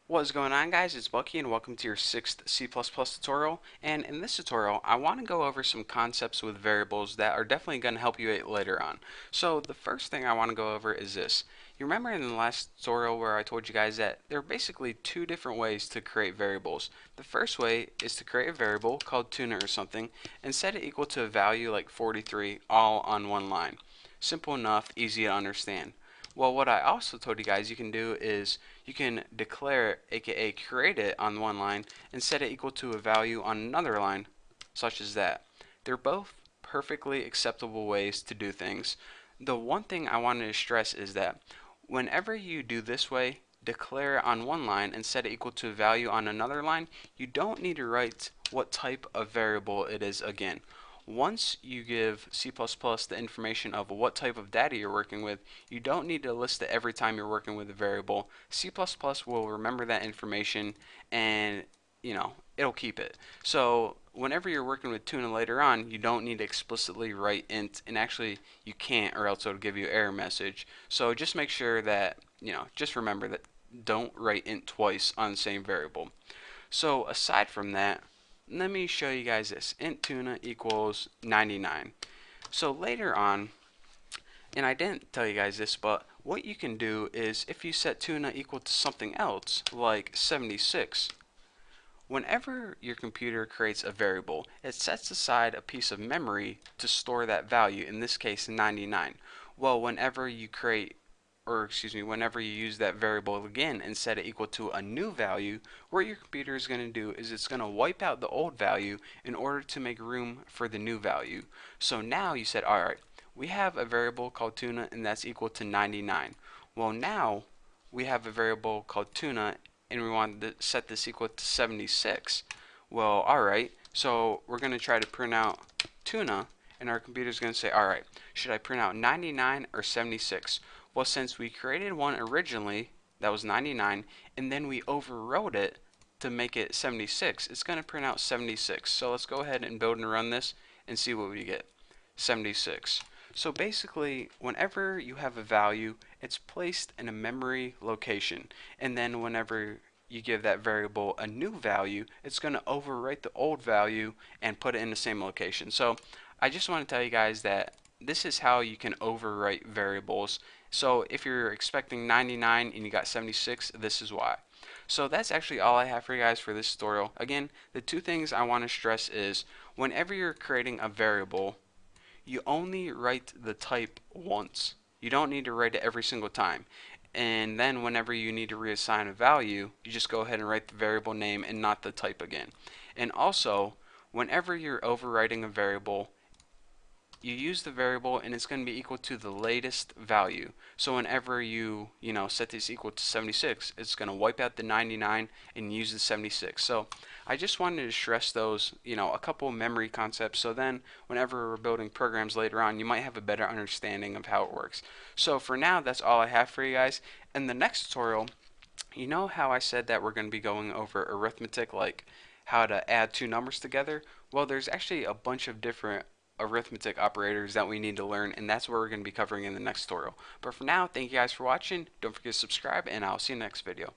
What's going on, guys? It's Bucky and welcome to your 6th C++ tutorial. And in this tutorial I want to go over some concepts with variables that are definitely going to help you later on. So the first thing I want to go over is this. You remember in the last tutorial where I told you guys that there are basically two different ways to create variables. The first way is to create a variable called tuna or something and set it equal to a value like 43 all on one line. Simple enough, easy to understand. Well, what I also told you guys you can do is you can declare it, aka create it on one line and set it equal to a value on another line, such as that. They're both perfectly acceptable ways to do things. The one thing I wanted to stress is that whenever you do this way, declare it on one line and set it equal to a value on another line, you don't need to write what type of variable it is again. Once you give C++ the information of what type of data you're working with, you don't need to list it every time you're working with a variable. C++ will remember that information and it'll keep it. So whenever you're working with tuna later on, you don't need to explicitly write int, and actually you can't, or else it'll give you an error message. So just make sure that, just remember that don't write int twice on the same variable. So aside from that, let me show you guys this. Int tuna equals 99. So later on, and I didn't tell you guys this, but what you can do is if you set tuna equal to something else, like 76, whenever your computer creates a variable, it sets aside a piece of memory to store that value, in this case 99. Well, whenever you use that variable again and set it equal to a new value, what your computer is going to do is it's going to wipe out the old value in order to make room for the new value. So now you said, alright, we have a variable called tuna and that's equal to 99. Well, now we have a variable called tuna and we want to set this equal to 76. Well, alright, so we're going to try to print out tuna, and our computer is going to say, alright, should I print out 99 or 76? Well, since we created one originally that was 99 and then we overrode it to make it 76, it's going to print out 76. So let's go ahead and build and run this and see what we get. 76. So basically, whenever you have a value, it's placed in a memory location, and then whenever you give that variable a new value, it's going to overwrite the old value and put it in the same location. So I just want to tell you guys that this is how you can overwrite variables. So if you're expecting 99 and you got 76, this is why. So that's actually all I have for you guys for this tutorial. Again, the two things I want to stress is whenever you're creating a variable, you only write the type once. You don't need to write it every single time. And then whenever you need to reassign a value, you just go ahead and write the variable name and not the type again. And also, whenever you're overwriting a variable, you use the variable and it's going to be equal to the latest value. So whenever you set this equal to 76, it's going to wipe out the 99 and use the 76. So I just wanted to stress those, a couple memory concepts, so then whenever we're building programs later on, you might have a better understanding of how it works. So for now, that's all I have for you guys. In the next tutorial, you know how I said that we're going to be going over arithmetic, like how to add two numbers together? Well, there's actually a bunch of different arithmetic operators that we need to learn, and that's what we're going to be covering in the next tutorial. But for now, thank you guys for watching. Don't forget to subscribe, and I'll see you in the next video.